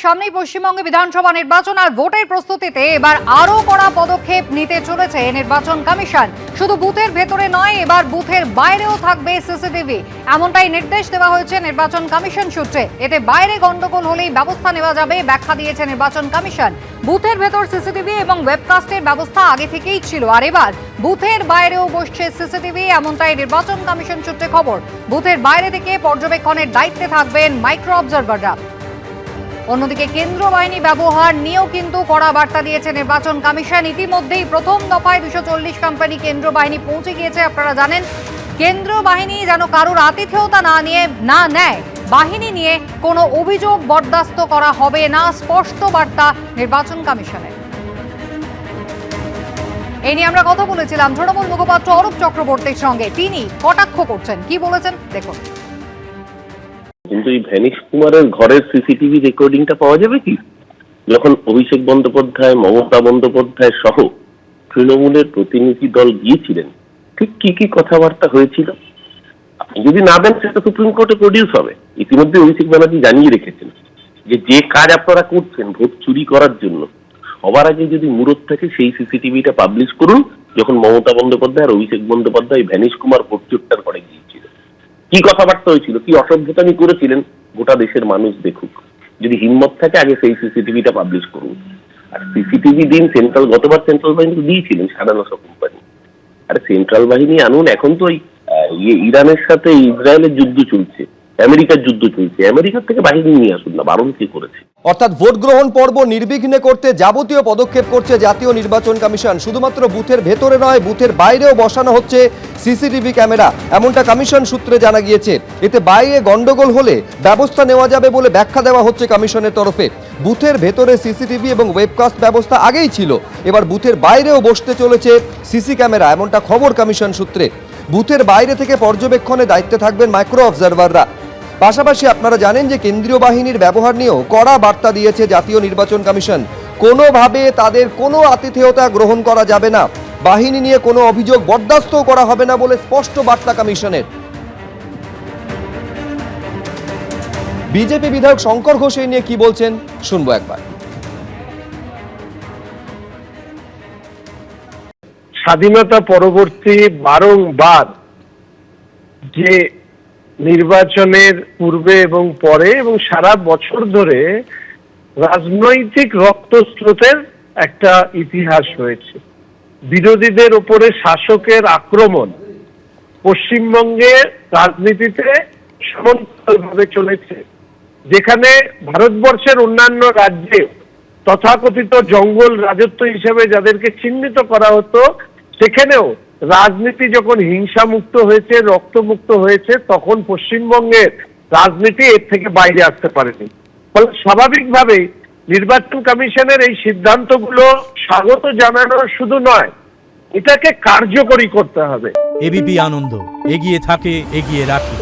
সামনেই পশ্চিমবঙ্গে বিধানসভা নির্বাচন আর ভোটের প্রস্তুতিতে এবার আরো কড়া পদক্ষেপ নিতে চলেছে নির্বাচন কমিশন। শুধু বুথের ভেতরে নয়, এবার বুথের বাইরেও থাকবে সিসিটিভি, এমনটাই নির্দেশ দেওয়া হয়েছে নির্বাচন কমিশন সূত্রে। এতে বাইরে গন্ডগোল হলেই ব্যবস্থা নেওয়া যাবে, ব্যাখ্যা দিয়েছে নির্বাচন কমিশন। বুথের ভেতর সিসিটিভি এবং ওয়েবকাস্টের ব্যবস্থা আগে থেকেই ছিল, আর এবার বুথের বাইরেও বসছে সিসিটিভি, এমনটাই নির্বাচন কমিশন সূত্রে খবর। বুথের বাইরে থেকে পর্যবেক্ষণের দায়িত্বে থাকবেন মাইক্রো অবজারভাররা। অন্যদিকে কেন্দ্র বাহিনী ব্যবহার নিয়েও কিন্তু কড়া বার্তা দিয়েছে নির্বাচন কমিশন। ইতিমধ্যেই প্রথম দফায় 240 কোম্পানি কেন্দ্র বাহিনী পৌঁছে গিয়েছে। আপনারা জানেন, কেন্দ্র বাহিনী যেন কারোর আতিথেয়তা না নেয়, বাহিনী নিয়ে কোনো অভিযোগ বরদাস্ত করা হবে না, স্পষ্ট বার্তা নির্বাচন কমিশনের। এই নিয়ে আমরা কথা বলেছিলাম তৃণমূল মুখপাত্র অরূপ চক্রবর্তীর সঙ্গে। তিনি কটাক্ষ করছেন, কি বলেছেন দেখুন। কিন্তু এই ভ্যানিশ কুমারের ঘরের সিসিটিভি রেকর্ডিংটা পাওয়া যাবে কি? যখন অভিষেক বন্দ্যোপাধ্যায়, মমতা বন্দ্যোপাধ্যায় সহ তৃণমূলের প্রতিনিধি দল গিয়েছিলেন, ঠিক কি কি কথাবার্তা হয়েছিল? আপনি যদি না দেন, সেটা সুপ্রিম কোর্টে প্রডিউস হবে। ইতিমধ্যে অভিষেক ব্যানার্জি জানিয়ে রেখেছেন যে কাজ আপনারা করছেন ভোট চুরি করার জন্য, সবার আগে যদি মুরত থাকে সেই সিসিটিভিটা পাবলিশ করুন। যখন মমতা বন্দ্যোপাধ্যায় আর অভিষেক বন্দ্যোপাধ্যায় ভ্যানিশ কুমার ভোট চুরটার করে গিয়েছিল, কি কথাবার্তা হয়েছিল, কি অসভ্যতামি করেছিলেন, গোটা দেশের মানুষ দেখুক। যদি হিম্মত থাকে আগে সেই সিসিটিভিটা পাবলিশ করুন। আর সিসিটিভি দিন গতবার সেন্ট্রাল বাহিনী দিয়েছিলেন 950 কোম্পানি। আর সেন্ট্রাল বাহিনী আনুন। এখন তো ইরানের সাথে ইসরায়েলের যুদ্ধ চলছে, আমেরিকার যুদ্ধ চলছে, আমেরিকার থেকে বাহিনী নিয়ে আসুন না, বারণ কে করেছে? অর্থাৎ ভোট গ্রহণ পর্ব নির্বিঘ্নে করতে যাবতীয় পদক্ষেপ করছে জাতীয় নির্বাচন কমিশন। শুধুমাত্র বুথের ভেতরে নয়, বুথের বাইরেও বসানো হচ্ছে সিসিটিভি ক্যামেরা, এমনটা কমিশন সূত্রে জানা গিয়েছে। এতে বাইরে গন্ডগোল হলে ব্যবস্থা নেওয়া যাবে বলে ব্যাখ্যা দেওয়া হচ্ছে কমিশনের তরফে। বুথের ভেতরে সিসিটিভি এবং ওয়েবকাস্ট ব্যবস্থা আগেই ছিল, এবার বুথের বাইরেও বসতে চলেছে সিসি ক্যামেরা, এমনটা খবর কমিশন সূত্রে। বুথের বাইরে থেকে পর্যবেক্ষণে দায়িত্বে থাকবেন মাইক্রো অবজারভাররা। পাশাপাশি আপনারা জানেন যে কেন্দ্রীয় বাহিনীর ব্যবহার নিয়েও কড়া বার্তা দিয়েছে জাতীয় নির্বাচন কমিশন। কোনোভাবে তাদের কোনো আতিথেয়তা গ্রহণ করা যাবে না, বাহিনী নিয়ে কোনো অভিযোগ বরদাস্ত করা হবে না বলে স্পষ্ট বার্তা কমিশনের। বিজেপি বিধায়ক শঙ্কর ঘোষ এই নিয়ে কি বলছেন শুনবো একবার। স্বাধীনতা পরবর্তী বারংবার যে নির্বাচনের পূর্বে এবং পরে এবং সারা বছর ধরে রাজনৈতিক রক্তস্রোতের একটা ইতিহাস রয়েছে। বিরোধীদের উপরে শাসকের আক্রমণ পশ্চিমবঙ্গের রাজনীতিতে সমান্তরালভাবে চলেছে। যেখানে ভারতবর্ষের অন্যান্য রাজ্যে তথাকথিত জঙ্গল রাজত্ব হিসেবে যাদেরকে চিহ্নিত করা হতো, সেখানেও রাজনীতি যখন হিংসামুক্ত হয়েছে, রক্তমুক্ত হয়েছে, তখন পশ্চিমবঙ্গের রাজনীতি এর থেকে বাইরে আসতে পারেনি। ফলে স্বাভাবিকভাবেই নির্বাচন কমিশনের এই সিদ্ধান্তগুলো স্বাগত জানানো শুধু নয়, এটাকে কার্যকরী করতে হবে। এবিপি আনন্দ, এগিয়ে থাকে, এগিয়ে রাখে।